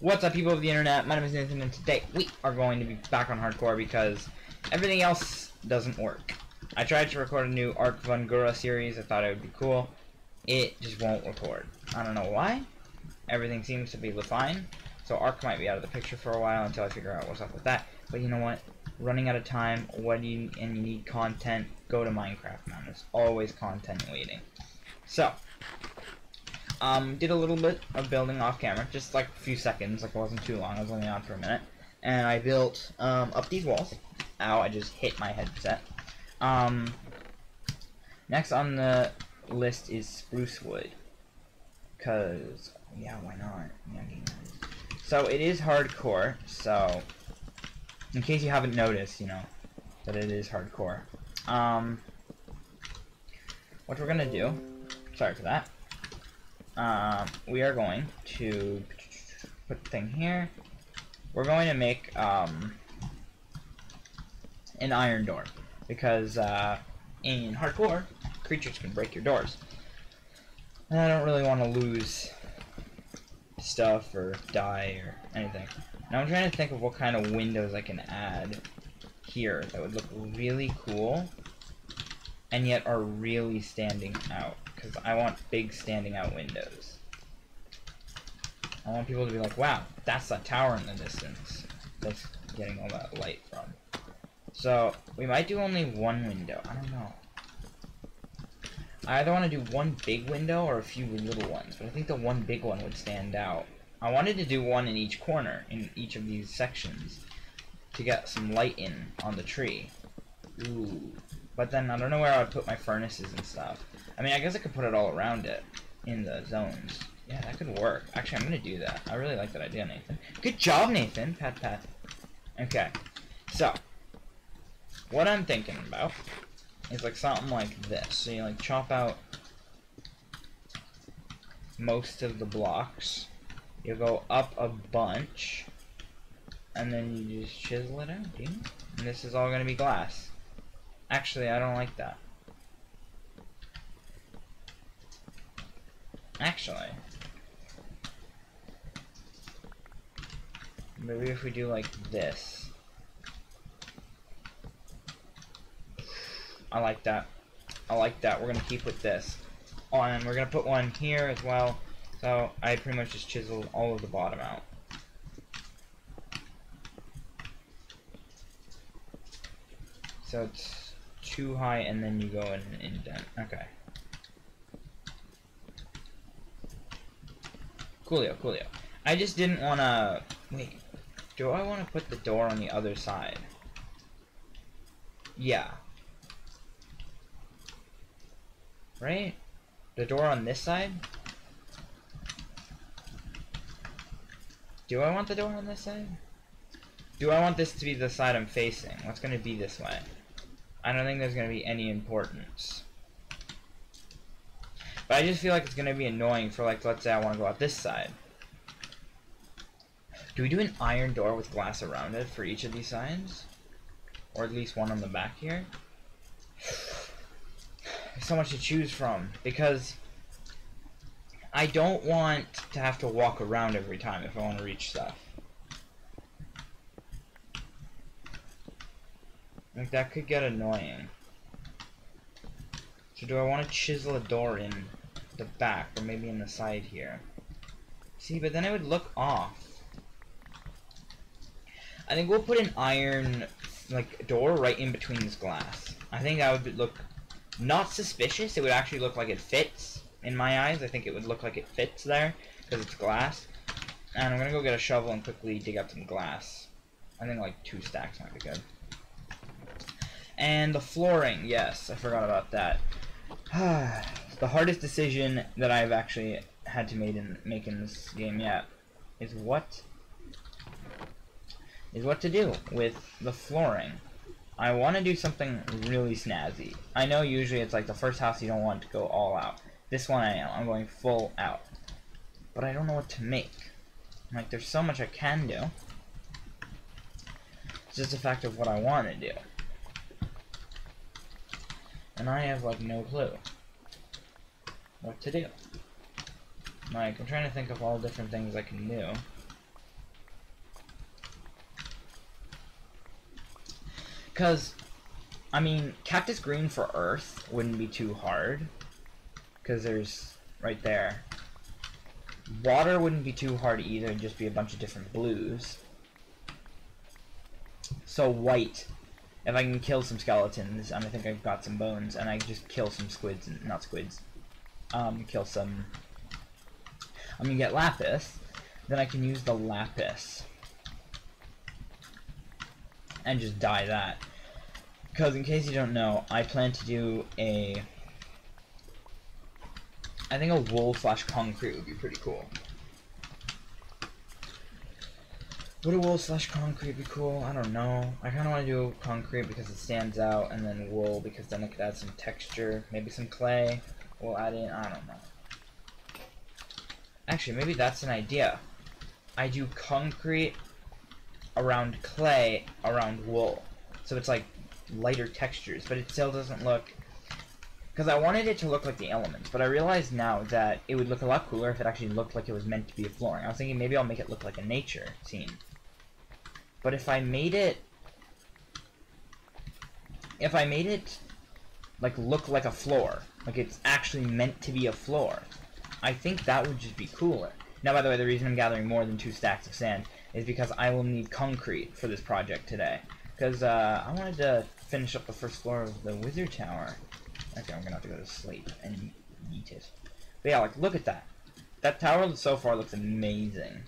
What's up, people of the internet? My name is Nathan, and today we are going to be back on hardcore because everything else doesn't work. I tried to record a new Ark Vungura series. I thought it would be cool. It just won't record. I don't know why. Everything seems to be fine. So Ark might be out of the picture for a while until I figure out what's up with that. But you know what? Running out of time. And you need content. Go to Minecraft, man. There's always content waiting. So. Did a little bit of building off camera, just like a few seconds, like it wasn't too long, I was only on for a minute. And I built, up these walls. Ow, I just hit my headset. Next on the list is spruce wood. Cause, yeah, why not? Yeah, so it is hardcore, so, in case you haven't noticed, you know, that it is hardcore. What we're gonna do, sorry for that. We are going to put the thing here. We're going to make an iron door because in hardcore, creatures can break your doors, and I don't really want to lose stuff or die or anything. Now I'm trying to think of what kind of windows I can add here that would look really cool and yet are really standing out. Because I want big standing out windows. I want people to be like, wow, that's that tower in the distance that's getting all that light from. So, we might do only one window. I don't know. I either want to do one big window or a few little ones, but I think the one big one would stand out. I wanted to do one in each corner, in each of these sections, to get some light in on the tree. Ooh. But then I don't know where I would put my furnaces and stuff. I mean, I guess I could put it all around it in the zones. Yeah, that could work. Actually, I'm going to do that. I really like that idea, Nathan. Good job, Nathan. Pat, pat. Okay. So, what I'm thinking about is like something like this. So you like chop out most of the blocks. You go up a bunch. And then you just chisel it out, dude. And this is all going to be glass. Actually, I don't like that. Actually, maybe if we do like this. I like that. I like that. We're gonna keep with this. Oh, and we're gonna put one here as well. So I pretty much just chiseled all of the bottom out. So it's too high, and then you go in and indent. Okay. Coolio, coolio. I just didn't want to... Wait. Do I want to put the door on the other side? Yeah. Right? The door on this side? Do I want the door on this side? Do I want this to be the side I'm facing? What's going to be this way? I don't think there's going to be any importance. But I just feel like it's going to be annoying for, like, let's say I want to go out this side. Do we do an iron door with glass around it for each of these sides? Or at least one on the back here? There's so much to choose from. Because I don't want to have to walk around every time if I want to reach stuff. Like, that could get annoying. So do I want to chisel a door in the back, or maybe in the side here? See, but then it would look off. I think we'll put an iron, like, door right in between this glass. I think that would look not suspicious. It would actually look like it fits, in my eyes. I think it would look like it fits there, because it's glass. And I'm gonna go get a shovel and quickly dig up some glass. I think, like, 2 stacks might be good. And the flooring, yes, I forgot about that. The hardest decision that I've actually had to make in this game yet is what to do with the flooring. I want to do something really snazzy. I know usually it's like the first house you don't want to go all out. This one I am. I'm going full out. But I don't know what to make. Like, there's so much I can do. It's just a fact of what I want to do. And I have, like, no clue what to do. Like, I'm trying to think of all different things I can do. Because, I mean, cactus green for earth wouldn't be too hard. Because there's, right there. Water wouldn't be too hard either, it'd just be a bunch of different blues. So white, if I can kill some skeletons, and I think I've got some bones, and I just kill some squids, and not squids, kill some, I'm gonna get lapis, then I can use the lapis, and just dye that. Because in case you don't know, I plan to do I think a wool/concrete would be pretty cool. Would a wool/concrete be cool? I don't know. I kind of want to do concrete because it stands out, and then wool because then it could add some texture. Maybe some clay we'll add in. I don't know. Actually, maybe that's an idea. I do concrete around clay around wool. So it's like lighter textures, but it still doesn't look... Because I wanted it to look like the elements, but I realize now that it would look a lot cooler if it actually looked like it was meant to be a flooring. I was thinking maybe I'll make it look like a nature scene. But if I made it like look like a floor, like it's actually meant to be a floor, I think that would just be cooler. Now, by the way, the reason I'm gathering more than 2 stacks of sand is because I will need concrete for this project today. Because I wanted to finish up the first floor of the wizard tower. Okay, I'm gonna have to go to sleep and eat it. But yeah, like, look at that. That tower so far looks amazing.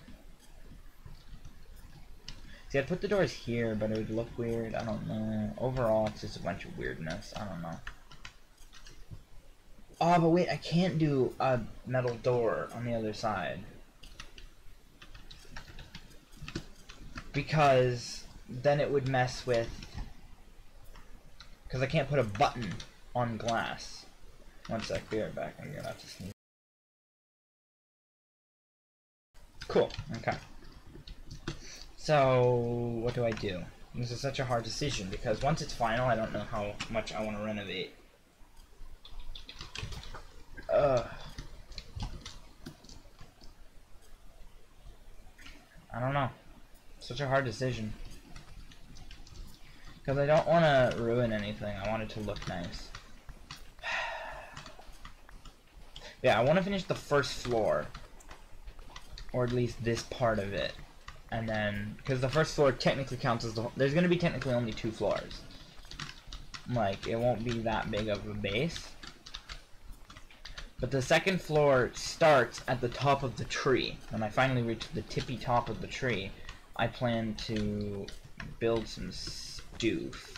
See, I'd put the doors here, but it would look weird. I don't know. Overall, it's just a bunch of weirdness. I don't know. Oh, but wait, I can't do a metal door on the other side. Because then it would mess with... Because I can't put a button on glass. One sec, be right back. I'm gonna have to sneeze. Cool, okay. So, what do I do? This is such a hard decision because once it's final, I don't know how much I want to renovate. I don't know. Such a hard decision. Because I don't want to ruin anything. I want it to look nice. Yeah, I want to finish the first floor. Or at least this part of it. And then, because the first floor technically counts as the whole, there's going to be technically only 2 floors. Like, it won't be that big of a base. But the second floor starts at the top of the tree. When I finally reach the tippy top of the tree, I plan to build some stoof.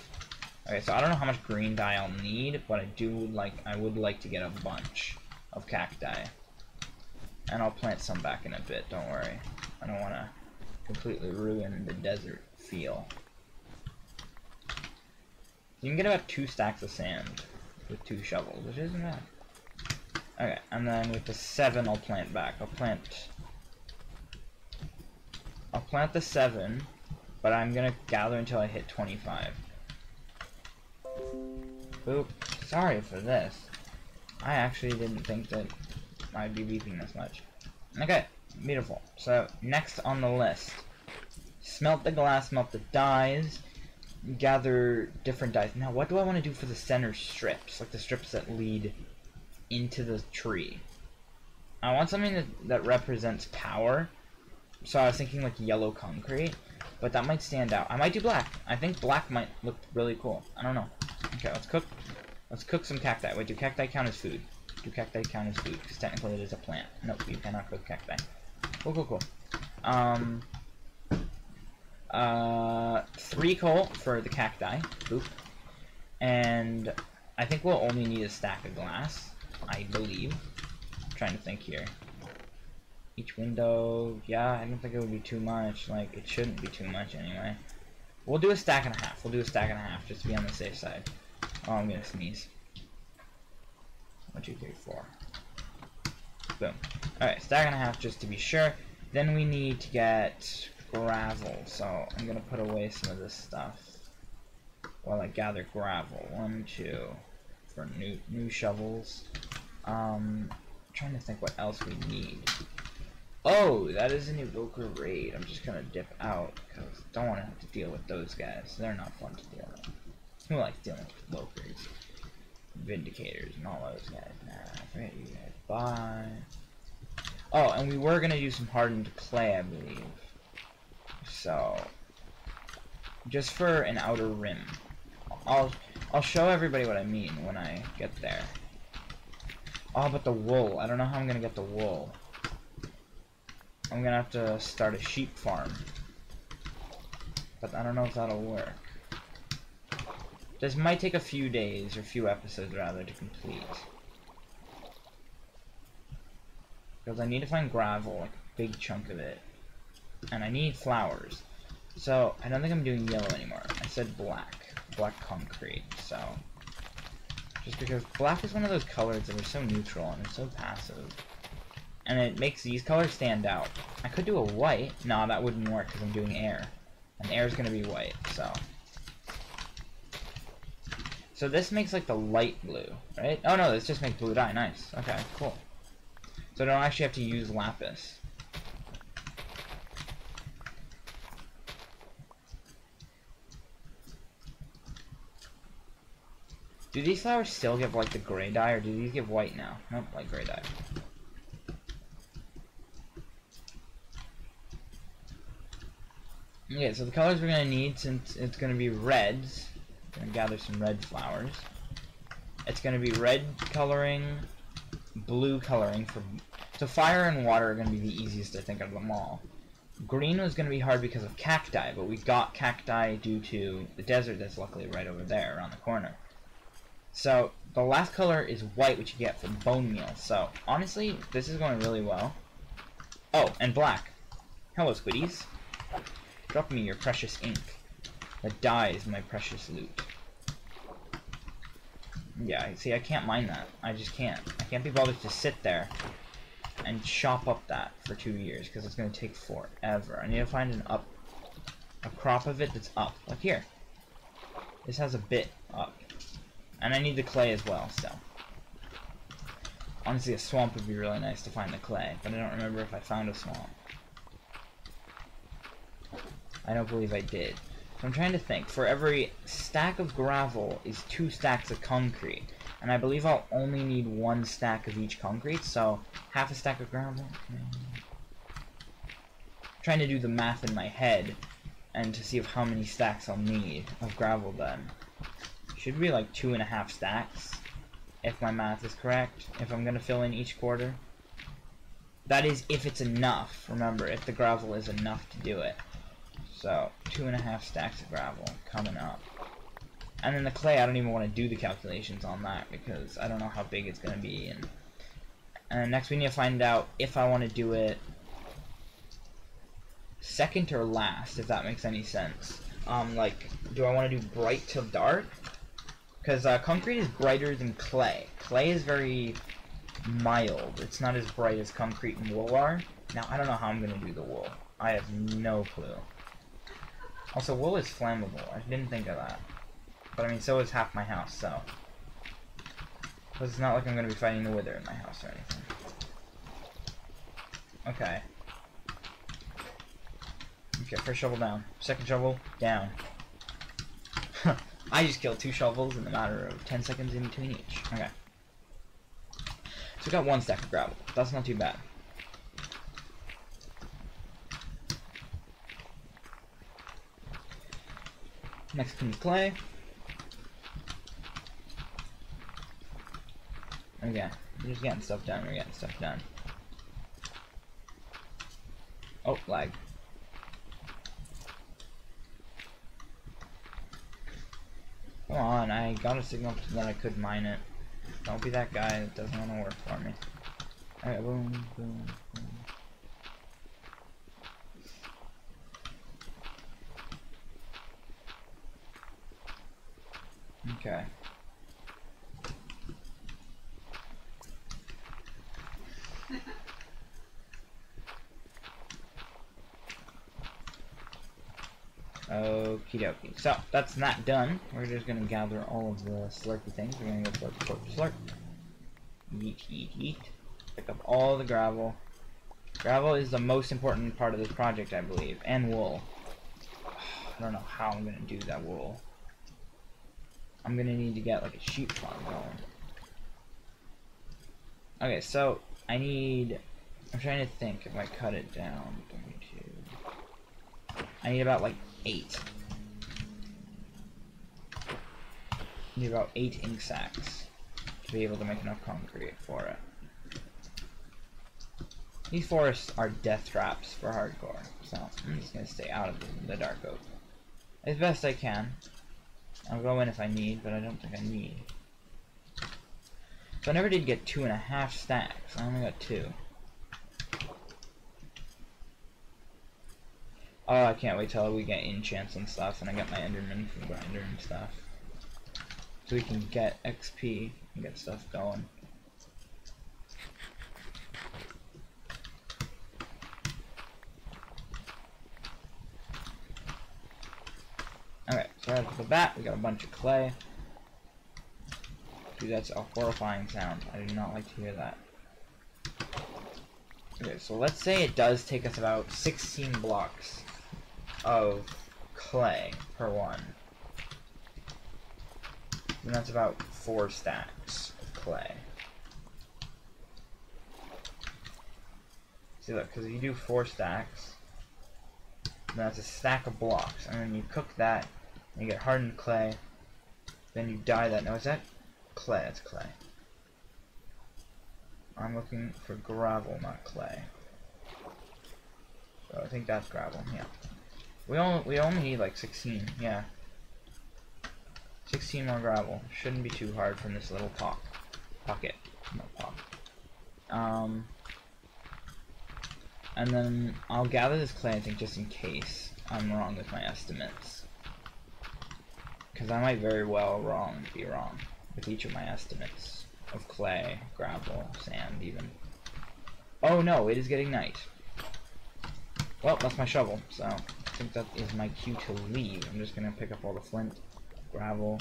Okay, so I don't know how much green dye I'll need, but I would like to get a bunch of cacti. And I'll plant some back in a bit, don't worry. I don't want to completely ruin the desert feel. You can get about 2 stacks of sand with 2 shovels, which isn't bad. Okay, and then with the 7 I'll plant back. I'll plant the 7, but I'm gonna gather until I hit 25. Oop, sorry for this. I actually didn't think that I'd be beeping this much. Okay, beautiful. So, next on the list. Smelt the glass, smelt the dyes, gather different dyes. Now, what do I want to do for the center strips? Like the strips that lead into the tree. I want something that represents power. So I was thinking like yellow concrete, but that might stand out. I might do black. I think black might look really cool. I don't know. Okay, let's cook some cacti. Wait, do cacti count as food? Do cacti count as food? Because technically it is a plant. Nope, you cannot cook cacti. Cool. 3 coal for the cacti. Boop. And I think we'll only need a stack of glass, I believe. I'm trying to think here. Each window, yeah, I don't think it would be too much. Like, it shouldn't be too much anyway. We'll do a stack and a half. We'll do a stack and a half just to be on the safe side. Oh, I'm gonna sneeze. 1, 2, 3, 4. Boom. Alright, stack and a half just to be sure. Then we need to get gravel, so I'm gonna put away some of this stuff while I gather gravel. 1, 2 for new shovels. I'm trying to think what else we need. Oh, that is an evoker raid. I'm just gonna dip out because I don't want to have to deal with those guys. They're not fun to deal with. Who likes dealing with locals, vindicators, and all those guys? Nah, forget you guys. Bye. Oh, and we were gonna do some hardened clay, I believe. So, just for an outer rim. I'll show everybody what I mean when I get there. Oh, but the wool. I don't know how I'm gonna get the wool. I'm gonna have to start a sheep farm. But I don't know if that'll work. This might take a few days, or a few episodes rather, to complete. Because I need to find gravel, like a big chunk of it. And I need flowers. So, I don't think I'm doing yellow anymore. I said black. Black concrete, so... Just because black is one of those colors that are so neutral and so passive. And it makes these colors stand out. I could do a white. No, that wouldn't work because I'm doing air. And air is going to be white, so... So this makes like the light blue, right? Oh no, this just makes blue dye. Nice. Okay, cool. So I don't actually have to use lapis. Do these flowers still give like the gray dye, or do these give white now? Nope, like gray dye. Okay, so the colors we're gonna need, since it's gonna be reds, I'm gonna gather some red flowers. It's gonna be red coloring, blue coloring for. So fire and water are gonna be the easiest, I think, of them all. Green was gonna be hard because of cacti, but we got cacti due to the desert that's luckily right over there, around the corner. So, the last color is white, which you get from bone meal. So, honestly, this is going really well. Oh, and black. Hello, squiddies. Drop me your precious ink. The dye is my precious loot. Yeah, see, I can't mine that. I just can't. I can't be bothered to sit there and chop up that for 2 years, because it's going to take forever. I need to find a crop of it that's up. Like here. This has a bit up. And I need the clay as well, so. Honestly, a swamp would be really nice to find the clay, but I don't remember if I found a swamp. I don't believe I did. So I'm trying to think. For every stack of gravel is 2 stacks of concrete. And I believe I'll only need 1 stack of each concrete, so half a stack of gravel. I'm trying to do the math in my head, and to see how many stacks I'll need of gravel then. Should be like 2.5 stacks, if my math is correct, if I'm gonna fill in each quarter. That is if it's enough, remember, if the gravel is enough to do it. So, 2.5 stacks of gravel coming up. And then the clay, I don't even want to do the calculations on that, because I don't know how big it's gonna be. And next we need to find out if I want to do it second or last, if that makes any sense. Like, do I want to do bright to dark? Because concrete is brighter than clay. Clay is very mild. It's not as bright as concrete and wool are. Now, I don't know how I'm going to do the wool. I have no clue. Also, wool is flammable. I didn't think of that. But I mean, so is half my house, so. Because it's not like I'm going to be fighting the wither in my house or anything. Okay. Okay, first shovel down. Second shovel, down. I just killed 2 shovels in a matter of 10 seconds in between each. Okay. So we got 1 stack of gravel. That's not too bad. Next comes clay. Okay. We're just getting stuff done. We're getting stuff done. Oh, lag. Come on, I got a signal that I could mine it. Don't be that guy that doesn't want to work for me. Alright, boom, boom, boom. Okay. Okie dokie. So, that's not done. We're just gonna gather all of the slurpy things. We're gonna go slurp, slurp, slurp. Yeet, yeet, yeet. Pick up all the gravel. Gravel is the most important part of this project, I believe. And wool. I don't know how I'm gonna do that wool. I'm gonna need to get like a sheep farm going. Okay, so I'm trying to think if I cut it down. I need about like 8. I need about 8 ink sacs to be able to make enough concrete for it. These forests are death traps for hardcore, so I'm just gonna stay out of the dark oak as best I can. I'll go in if I need, but I don't think I need. So I never did get 2.5 stacks. I only got 2. Oh, I can't wait till we get enchants and stuff, and I get my Enderman from Grinder and stuff, so we can get XP and get stuff going. Okay, so right off the bat, we got a bunch of clay. Dude, that's a horrifying sound. I do not like to hear that. Okay, so let's say it does take us about 16 blocks of clay per one. And that's about 4 stacks of clay. See, look, because if you do 4 stacks, then that's a stack of blocks. And then you cook that, and you get hardened clay. Then you dye that. No, is that clay? That's clay. I'm looking for gravel, not clay. So I think that's gravel, yeah. We only need like 16, yeah. 16 more gravel. Shouldn't be too hard from this little pocket. Not pocket. And then I'll gather this clay, I think, just in case I'm wrong with my estimates. Because I might very well be wrong with each of my estimates of clay, gravel, sand, even. Oh no, it is getting night. Well, that's my shovel, so I think that is my cue to leave. I'm just gonna pick up all the flint, gravel,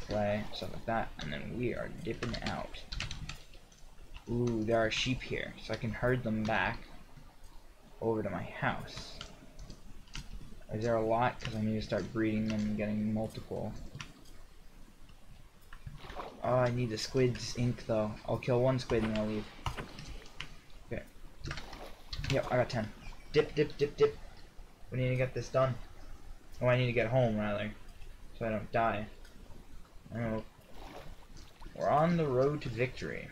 clay, stuff like that, and then we are dipping out. Ooh, there are sheep here, so I can herd them back over to my house. Is there a lot? Because I need to start breeding them and getting multiple. Oh, I need the squid's ink though. I'll kill 1 squid and I'll leave. Okay. Yep, I got 10. Dip, dip, dip, dip. We need to get this done. Oh, I need to get home rather, so I don't die. Oh. We're on the road to victory.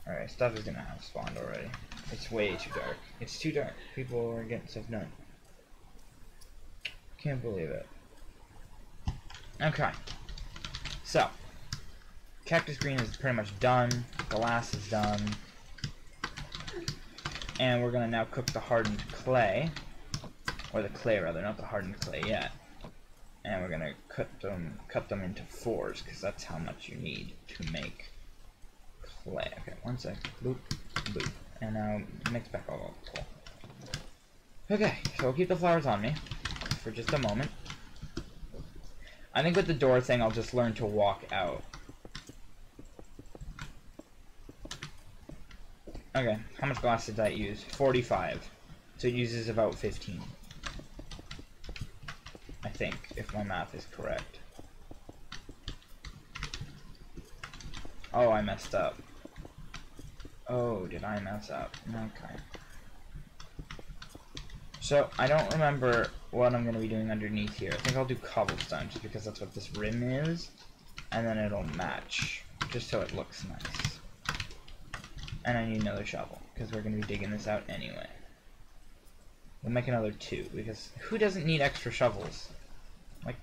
Alright, stuff is gonna have spawned already. It's way too dark. It's too dark. People are getting stuff done. Can't believe it. Okay. So, cactus green is pretty much done. Glass is done. And we're gonna now cook the hardened clay. Or the clay rather, not the hardened clay yet. And we're gonna cut them into 4s, because that's how much you need to make clay. Okay, 1 sec. Boop, boop. And now mix back all the coal. Okay, so we'll keep the flowers on me for just a moment. I think with the door thing, I'll just learn to walk out. Okay, how much glass did that use? 45. So it uses about 15. I think, if my math is correct. Oh, I messed up. Oh, did I mess up? Okay. So, I don't remember what I'm going to be doing underneath here. I think I'll do cobblestone, just because that's what this rim is. And then it'll match, just so it looks nice. And I need another shovel, because we're going to be digging this out anyway. We'll make another 2, because who doesn't need extra shovels? Like,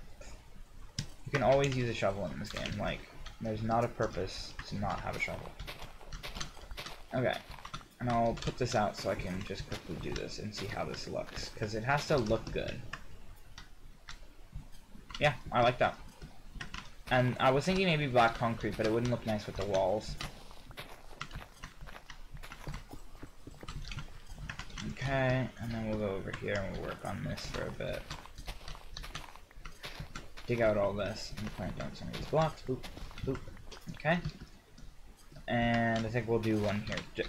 you can always use a shovel in this game. Like, there's not a purpose to not have a shovel. Okay, and I'll put this out so I can just quickly do this and see how this looks, because it has to look good. Yeah, I like that. And I was thinking maybe black concrete, but it wouldn't look nice with the walls. Okay, and then we'll go over here and we'll work on this for a bit. Dig out all this and plant down some of these blocks. Boop, boop. Okay. And I think we'll do one here.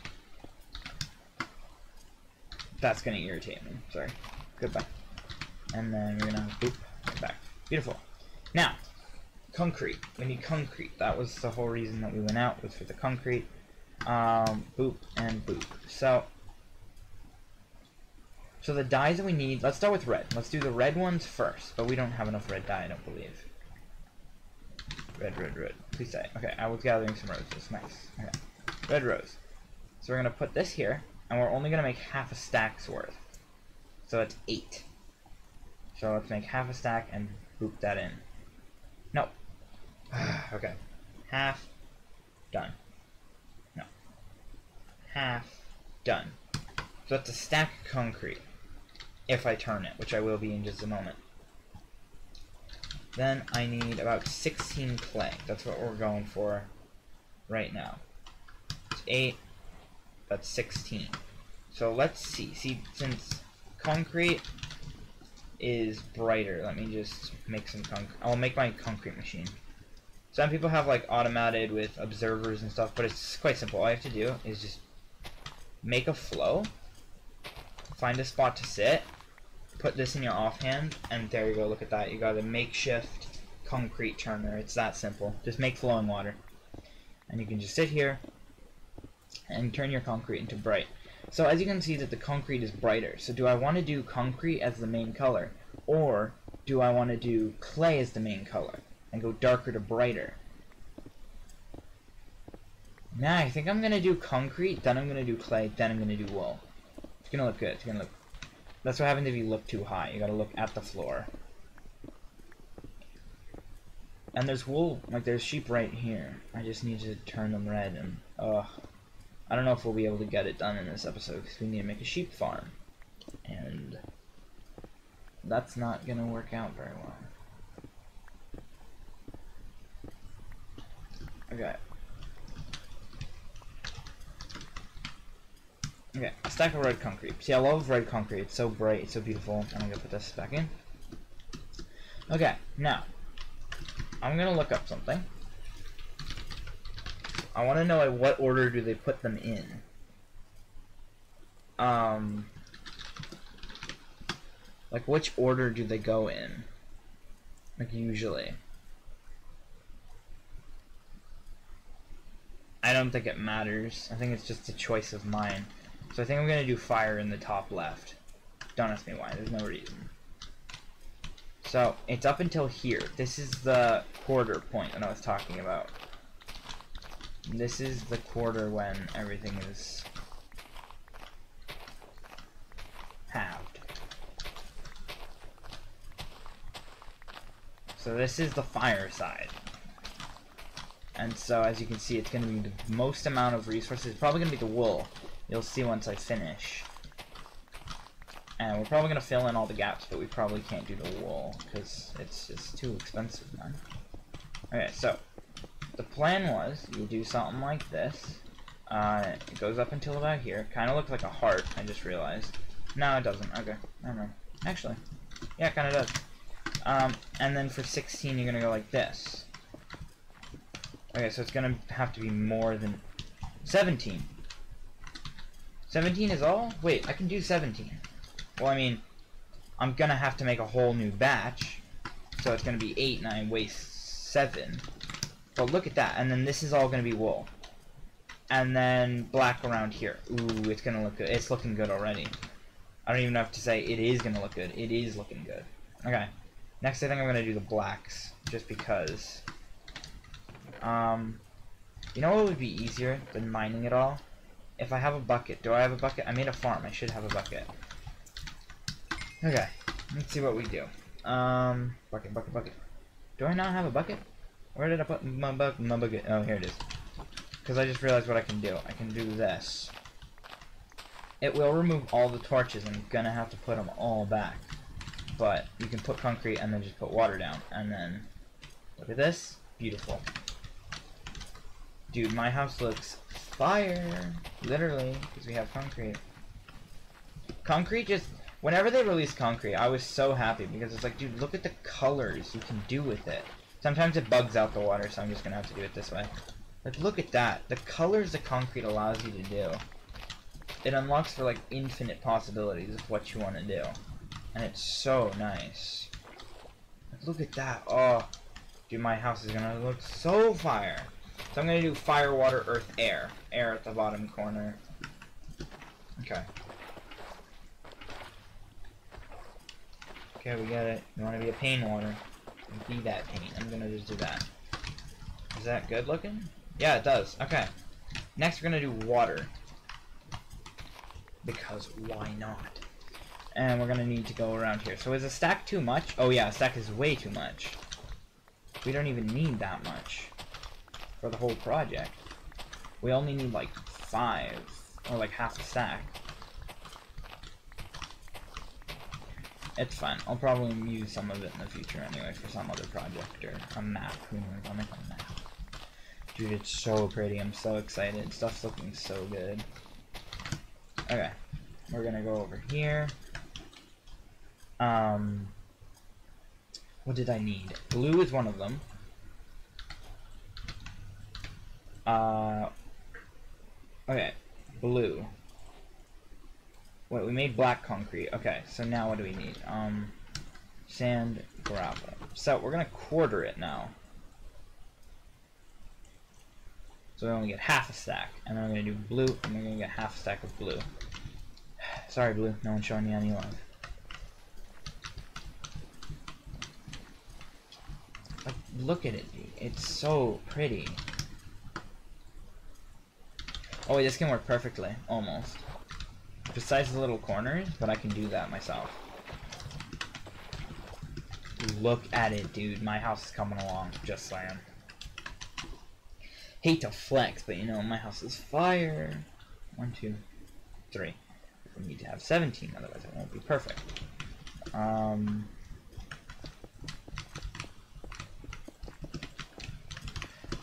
That's gonna irritate me. Sorry. Goodbye. And then we're gonna boop right back. Beautiful. Now, concrete. We need concrete. That was the whole reason that we went out, was for the concrete. Boop and boop. So the dyes that we need, let's start with red. Let's do the red ones first, but we don't have enough red dye, I don't believe. Red, red, red. Please say. Okay, I was gathering some roses. Nice. Okay. Red rose. So we're going to put this here, and we're only going to make half a stack's worth. So that's 8. So let's make half a stack and boop that in. No. Okay. Half. Done. No. Half. Done. So that's a stack of concrete. If I turn it, which I will be in just a moment. Then I need about 16 clay. That's what we're going for right now. It's 8. That's 16. So let's see. See, since concrete is brighter, let me just make some concrete. I'll make my concrete machine. Some people have like automated with observers and stuff, but it's quite simple. All I have to do is just make a flow, find a spot to sit, put this in your offhand, and there you go. Look at that. You got a makeshift concrete turner. It's that simple. Just make flowing water, and you can just sit here and turn your concrete into bright. So as you can see that the concrete is brighter. So do I want to do concrete as the main color, or do I want to do clay as the main color and go darker to brighter? Nah, I think I'm gonna do concrete, then I'm gonna do clay, then I'm gonna do wool. It's gonna look good. It's gonna look. That's what happens if you look too high. You gotta look at the floor. And there's wool, like there's sheep right here. I just need to turn them red, and I don't know if we'll be able to get it done in this episode because we need to make a sheep farm, and that's not gonna work out very well. Okay. Okay, a stack of red concrete. See, I love red concrete. It's so bright, it's so beautiful. And I'm gonna put this back in. Okay, now I'm gonna look up something. I want to know like what order do they put them in. Like which order do they go in? Like usually. I don't think it matters. I think it's just a choice of mine. So I think I'm gonna do fire in the top left. Don't ask me why, there's no reason. So it's up until here. This is the quarter point that I was talking about. This is the quarter when everything is halved. So this is the fire side. And so as you can see, it's going to be the most amount of resources. It's probably going to be the wool. You'll see once I finish. And we're probably going to fill in all the gaps, but we probably can't do the wool because it's just too expensive, man. Okay, so the plan was you do something like this. It goes up until about here. Kind of looks like a heart, I just realized. No, it doesn't. Okay, never mind. Actually, yeah, it kind of does. And then for 16, you're going to go like this. Okay, so it's going to have to be more than 17. 17 is all? Wait, I can do 17. Well, I mean, I'm going to have to make a whole new batch. So it's going to be 8 and I waste 7. But look at that. And then this is all going to be wool. And then black around here. Ooh, it's going to look good. It's looking good already. I don't even have to say it is going to look good. It is looking good. Okay. Next, I think I'm going to do the blacks. Just because. You know what would be easier than mining it all? If I have a bucket. Do I have a bucket? I made a farm. I should have a bucket. Okay. Let's see what we do. Bucket, bucket, bucket. Do I not have a bucket? Where did I put my bucket? Oh, here it is. Because I just realized what I can do. I can do this. It will remove all the torches. I'm gonna have to put them all back. But you can put concrete and then just put water down. And then, look at this. Beautiful. Dude, my house looks fire. Literally, because we have concrete. Concrete just, whenever they release concrete, I was so happy because it's like, dude, look at the colors you can do with it. Sometimes it bugs out the water, so I'm just gonna have to do it this way. Like, look at that. The colors the concrete allows you to do. It unlocks for, like, infinite possibilities of what you want to do. And it's so nice. Look at that. Oh, dude, my house is gonna look so fire. So I'm gonna do fire, water, earth, air. Air at the bottom corner. Okay. Okay, we got it. You wanna be a pain water? Be that pain. I'm gonna just do that. Is that good looking? Yeah, it does. Okay. Next, we're gonna do water. Because why not? And we're gonna need to go around here. So is a stack too much? Oh yeah, a stack is way too much. We don't even need that much for the whole project. We only need like 5, or like half a stack. It's fine. I'll probably use some of it in the future anyway for some other project or a map. Who knows? I'll make a map. Dude, it's so pretty. I'm so excited. Stuff's looking so good. Okay. We're gonna go over here. What did I need? Blue is one of them. Okay. Blue. Wait, we made black concrete. Okay, so now what do we need? Sand, gravel. So we're gonna quarter it now. So we only get half a stack. And then we're gonna do blue, and we're gonna get half a stack of blue. Sorry, blue, no one's showing you any love. Like, look at it, dude. It's so pretty. Oh wait, this can work perfectly, almost. Besides the little corners, but I can do that myself. Look at it, dude. My house is coming along, just saying. Hate to flex, but you know, my house is fire. 1, 2, 3. We need to have 17, otherwise it won't be perfect.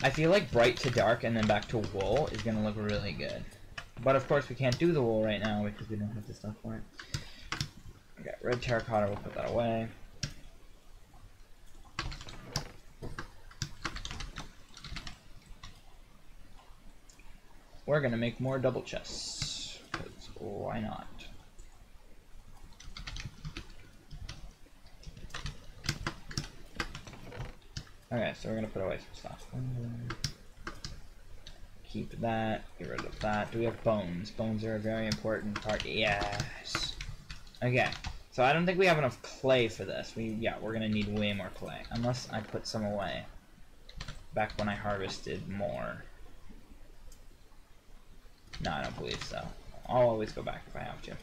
I feel like bright to dark and then back to wool is gonna look really good. But of course we can't do the wool right now because we don't have the stuff for it. Okay, red terracotta, we'll put that away. We're gonna make more double chests, because why not? Okay, so we're gonna put away some stuff. Keep that, get rid of that. Do we have bones? Bones are a very important part. Yes! Okay, so I don't think we have enough clay for this. Yeah, we're gonna need way more clay. Unless I put some away. Back when I harvested more. No, I don't believe so. I'll always go back if I have to.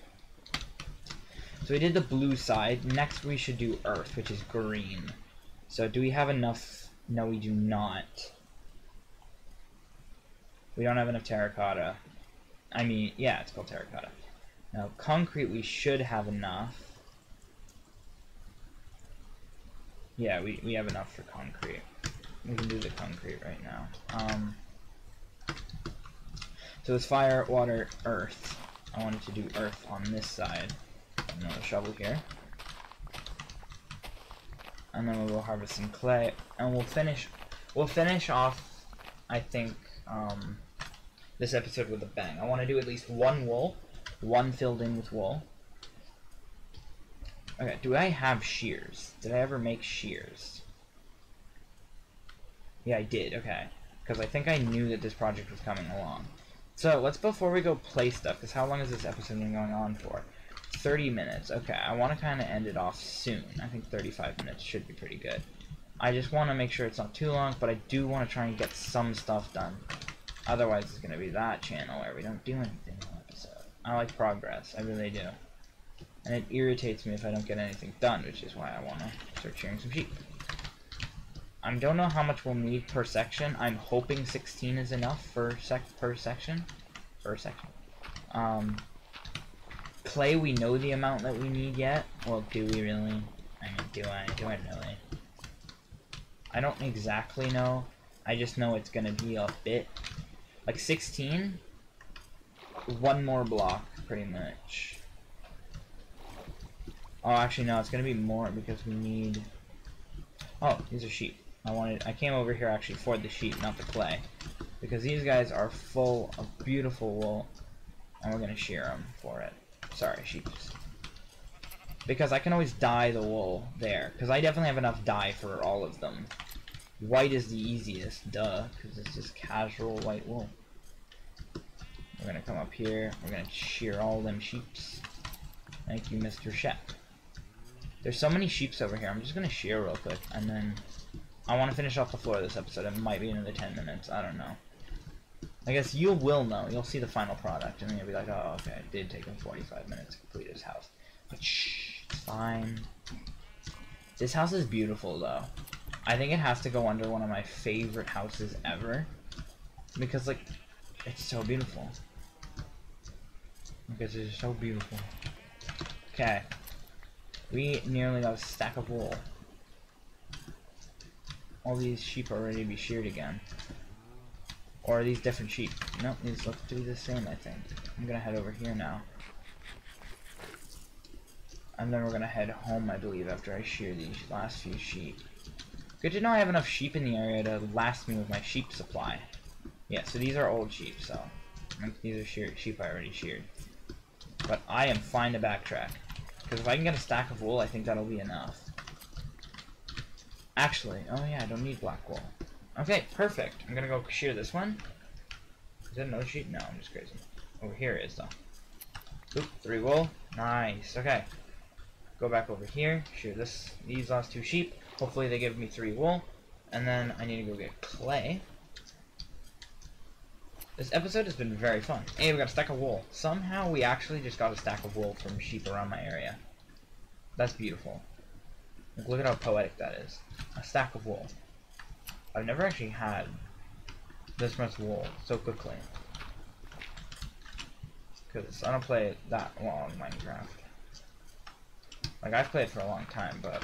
So we did the blue side. Next we should do earth, which is green. So do we have enough? No, we do not. We don't have enough terracotta. I mean, yeah, it's called terracotta. Now, concrete we should have enough. Yeah, we have enough for concrete. We can do the concrete right now. So it's fire, water, earth. I wanted to do earth on this side. Another shovel here. And then we'll go harvest some clay. And we'll finish off, I think, this episode with a bang. I want to do at least one wool. One filled in with wool. Okay, do I have shears? Did I ever make shears? Yeah, I did, okay. Because I think I knew that this project was coming along. So, let's, before we go play stuff, because how long has this episode been going on for? 30 minutes. Okay, I want to kind of end it off soon. I think 35 minutes should be pretty good. I just want to make sure it's not too long, but I do want to try and get some stuff done. Otherwise, it's going to be that channel where we don't do anything in an episode. I like progress. I really do. And it irritates me if I don't get anything done, which is why I want to start shearing some sheep. I don't know how much we'll need per section. I'm hoping 16 is enough per section. Clay, we know the amount that we need yet. Well, do we really? I mean, do I really? I don't exactly know. I just know it's gonna be a bit. Like 16? One more block, pretty much. Oh, actually, no, it's gonna be more because we need. Oh, these are sheep. I came over here actually for the sheep, not the clay. Because these guys are full of beautiful wool. And we're gonna shear them for it. Sorry, sheep. because I can always dye the wool there, because I definitely have enough dye for all of them. White is the easiest, duh, because it's just casual white wool. We're gonna come up here, we're gonna shear all them sheeps. Thank you, Mr. Chef. There's so many sheeps over here, I'm just gonna shear real quick, and then I want to finish off the floor of this episode. It might be another 10 minutes, I don't know. I guess you will know, you'll see the final product, and then you'll be like, oh, okay, it did take him 45 minutes to complete his house. But shh, it's fine. This house is beautiful, though. I think it has to go under one of my favorite houses ever, because, like, it's so beautiful. Because it's so beautiful. Okay. We nearly got a stack of wool. All these sheep are ready to be sheared again. Or are these different sheep? Nope, these look to be the same, I think. I'm gonna head over here now. And then we're gonna head home, I believe, after I shear these last few sheep. Good to know I have enough sheep in the area to last me with my sheep supply. Yeah, so these are old sheep, so these are sheep I already sheared. But I am fine to backtrack, because if I can get a stack of wool, I think that'll be enough. Actually, oh yeah, I don't need black wool. Okay, perfect. I'm gonna go shear this one. Is that another sheep? No, I'm just crazy. Over here it is, though. Oop, 3 wool. Nice. Okay. Go back over here, shear these last 2 sheep. Hopefully they give me 3 wool. And then I need to go get clay. This episode has been very fun. Hey, we got a stack of wool. Somehow we actually just got a stack of wool from sheep around my area. That's beautiful. Like, look at how poetic that is. A stack of wool. I've never actually had this much wool so quickly. Because I don't play it that long in Minecraft. Like, I've played for a long time, but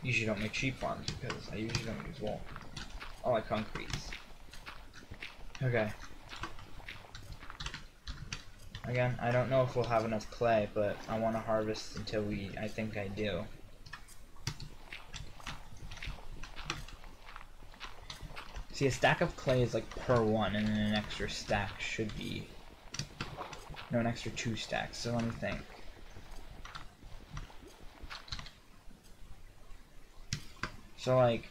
usually don't make sheep farms because I usually don't use wool. All like concretes. Okay. Again, I don't know if we'll have enough clay, but I want to harvest until I think I do. See, a stack of clay is like per 1, and then an extra stack should be... No, an extra 2 stacks, so let me think. So, like,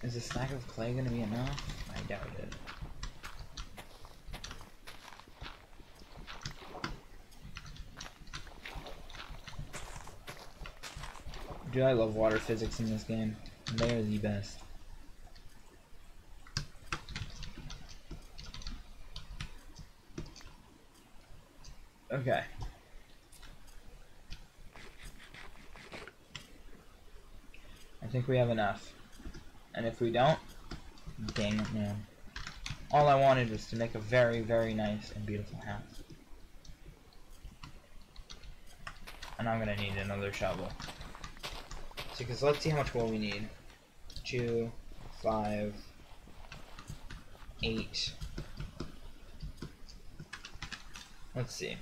is a stack of clay gonna be enough? I doubt it. Dude, I love water physics in this game. They are the best. Okay. I think we have enough. And if we don't, dang it, man. All I wanted was to make a very, very nice and beautiful house. And I'm gonna need another shovel. So, because let's see how much wool we need. 2, 5, 8. Let's see.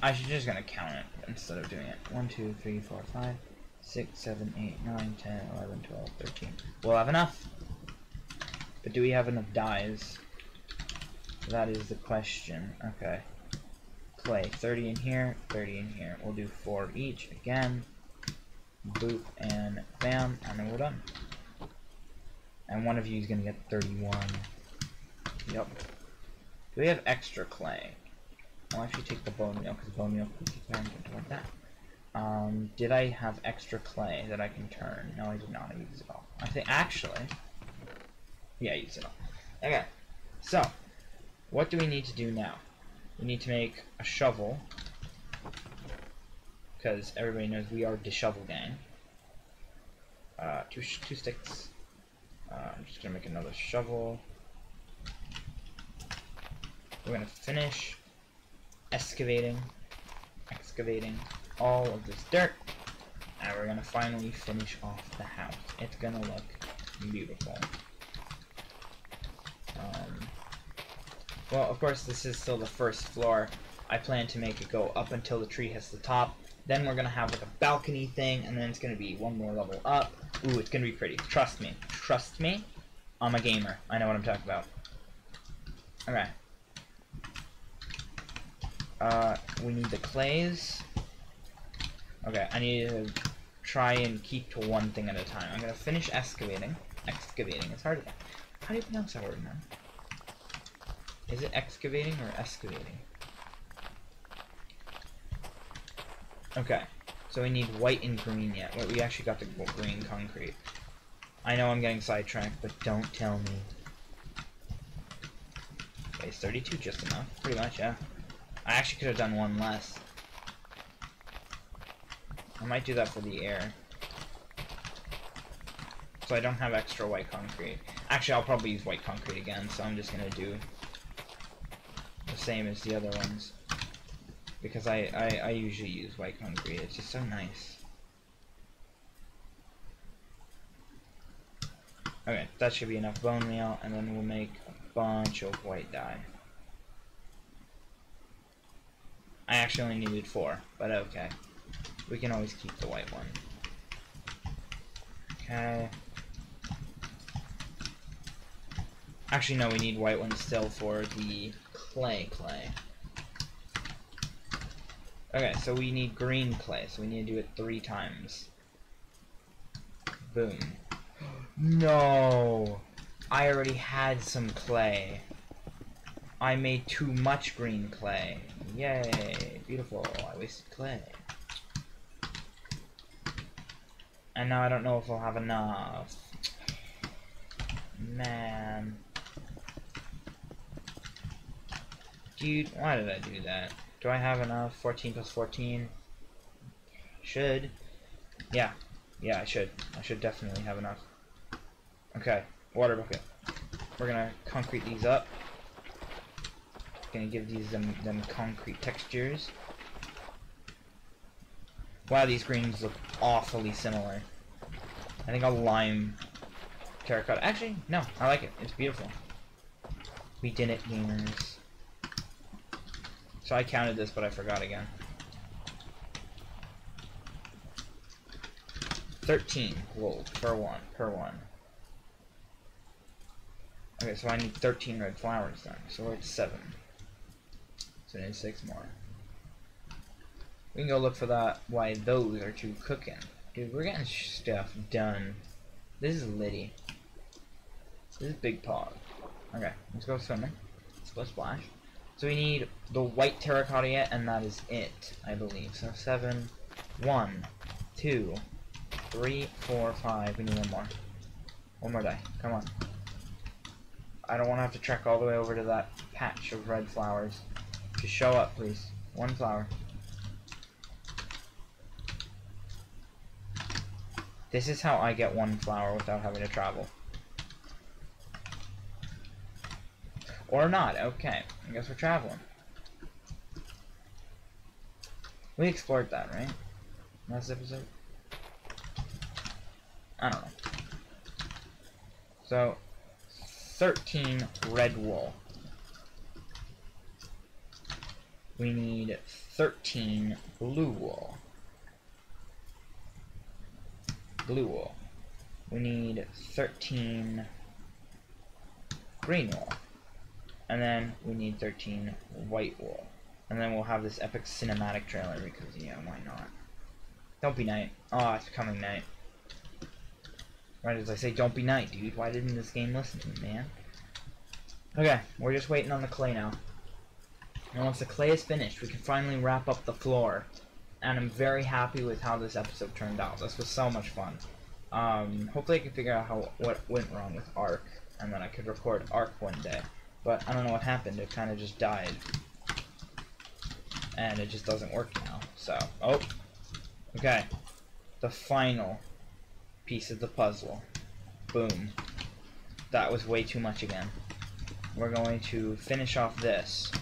I should just gonna count it instead of doing it. 1, 2, 3, 4, 5, 6, 7, 8, 9, 10, 11, 12, 13. We'll have enough. But do we have enough dyes? That is the question. Okay. Clay, 30 in here, 30 in here. We'll do 4 each again. Boop and bam, and then we're done. And one of you is gonna get 31. Yep. Do we have extra clay? I'll actually take the bone meal, because bone meal can keep toward that. Did I have extra clay that I can turn? No, I did not. I used it all. I think, actually... Yeah, I used it all. Okay. So, what do we need to do now? We need to make a shovel. Because everybody knows we are the shovel gang. 2 sticks. I'm just going to make another shovel. We're going to finish excavating all of this dirt, and we're gonna finally finish off the house. It's gonna look beautiful. Well, of course, this is still the first floor. I plan to make it go up until the tree hits the top. Then we're gonna have like a balcony thing, and then it's gonna be 1 more level up. Ooh, it's gonna be pretty. Trust me. Trust me. I'm a gamer. I know what I'm talking about. Okay. We need the clays. Okay, I need to try and keep to one thing at a time. I'm gonna finish excavating. Excavating, it's hard to... How do you pronounce that word, man? Is it excavating or excavating? Okay, so we need white and green yet. Well, we actually got the green concrete. I know I'm getting sidetracked, but don't tell me. Okay, it's 32 just enough. Pretty much, yeah. I actually could have done one less. I might do that for the air. So I don't have extra white concrete. Actually, I'll probably use white concrete again, so I'm just gonna do the same as the other ones. Because I usually use white concrete. It's just so nice. Okay, that should be enough bone meal, and then we'll make a bunch of white dye. I actually only needed 4, but okay. We can always keep the white one. Okay. Actually, no, we need white ones still for the clay. Okay, so we need green clay, so we need to do it 3 times. Boom. No! I already had some clay. I made too much green clay. Yay! Beautiful. I wasted clay. And now I don't know if I'll have enough. Man. Dude, why did I do that? Do I have enough? 14 plus 14? Should. Yeah. Yeah, I should. I should definitely have enough. Okay. Water bucket. We're gonna concrete these up. Gonna give these them concrete textures. Wow, these greens look awfully similar. I think a lime terracotta. Actually, no, I like it. It's beautiful. We did it, gamers. So I counted this, but I forgot again. 13 wool per one. Okay, so I need 13 red flowers then. So we're at 7. So I need 6 more. We can go look for that. Why those are 2 cooking. Dude, we're getting stuff done. This is litty. This is big pog. Okay, let's go swimming. Let's go splash. So we need the white terracotta yet, and that is it, I believe. So 7, 1, 2, 3, 4, 5. We need 1 more. 1 more die. Come on. I don't want to have to trek all the way over to that patch of red flowers. Just show up, please. 1 flower. This is how I get 1 flower without having to travel. Or not, okay. I guess we're traveling. We explored that, right? Last episode? I don't know. So, 13 red wool. We need 13 blue wool. Blue wool. We need 13 green wool. And then we need 13 white wool. And then we'll have this epic cinematic trailer because, yeah, why not? Don't be night. Oh, it's becoming night. Right as I say, don't be night, dude. Why didn't this game listen to me, man? Okay, we're just waiting on the clay now. And once the clay is finished, we can finally wrap up the floor. And I'm very happy with how this episode turned out. This was so much fun. Hopefully I can figure out what went wrong with Ark, and then I could record Ark one day. But I don't know what happened. It kind of just died. And it just doesn't work now. So, oh. Okay. The final piece of the puzzle. Boom. That was way too much again. We're going to finish off this.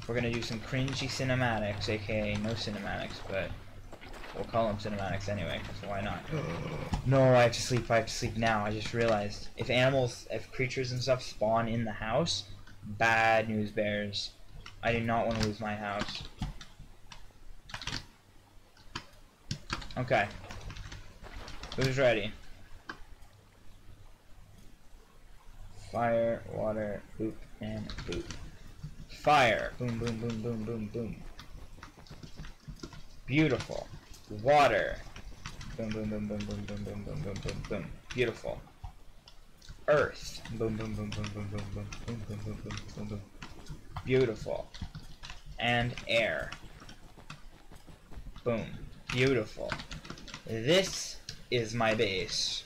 We're going to do some cringy cinematics, aka no cinematics, but we'll call them cinematics anyway, so why not? No, I have to sleep now. I just realized. If creatures and stuff spawn in the house, bad news bears. I do not want to lose my house. Okay. Who's ready? Fire, water, boop, and boop. Fire. Boom, boom, boom, boom, boom, boom. Beautiful. Water. Boom, boom, boom, boom, boom, boom, boom, boom, boom, boom, boom. Beautiful. Earth. Boom, boom, boom, boom, boom, boom, boom, boom, boom, boom, boom, boom, boom. Beautiful. And air. Boom. Beautiful. This is my base.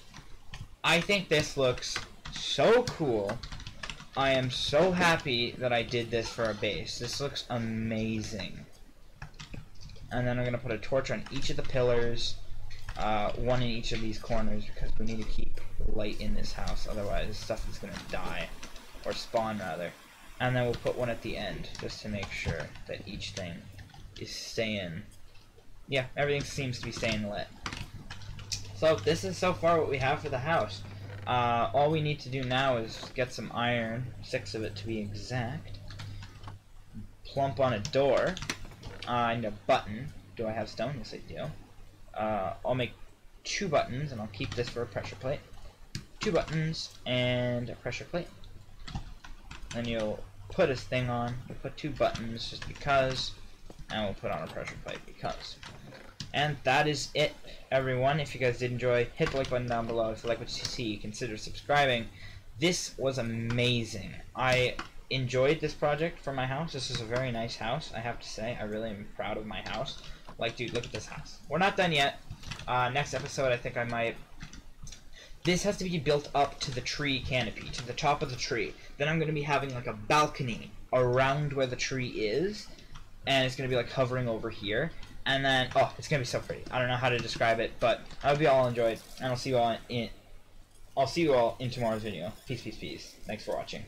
I think this looks so cool. I am so happy that I did this for a base. This looks amazing. And then I'm going to put a torch on each of the pillars, one in each of these corners, because we need to keep light in this house, otherwise stuff is going to die, or spawn rather. And then we'll put one at the end, just to make sure that each thing is staying. Yeah, everything seems to be staying lit. So this is so far what we have for the house. All we need to do now is get some iron, 6 of it to be exact. Plump on a door. I need a button. Do I have stone? Yes, I do. I'll make 2 buttons, and I'll keep this for a pressure plate. 2 buttons and a pressure plate. Then you'll put this thing on. We'll put 2 buttons just because, and we'll put on a pressure plate because. And that is it, everyone. If you guys did enjoy, hit the like button down below. If you like what you see, consider subscribing. This was amazing. I enjoyed this project for my house. This is a very nice house, I have to say. I really am proud of my house. Like, dude, look at this house. We're not done yet. Next episode, I think I might... This has to be built up to the tree canopy, to the top of the tree. Then I'm going to be having, like, a balcony around where the tree is. And it's going to be, like, hovering over here. And then, oh, it's going to be so pretty. I don't know how to describe it, but I hope you all enjoyed. And I'll see you all in tomorrow's video. Peace, peace, peace. Thanks for watching.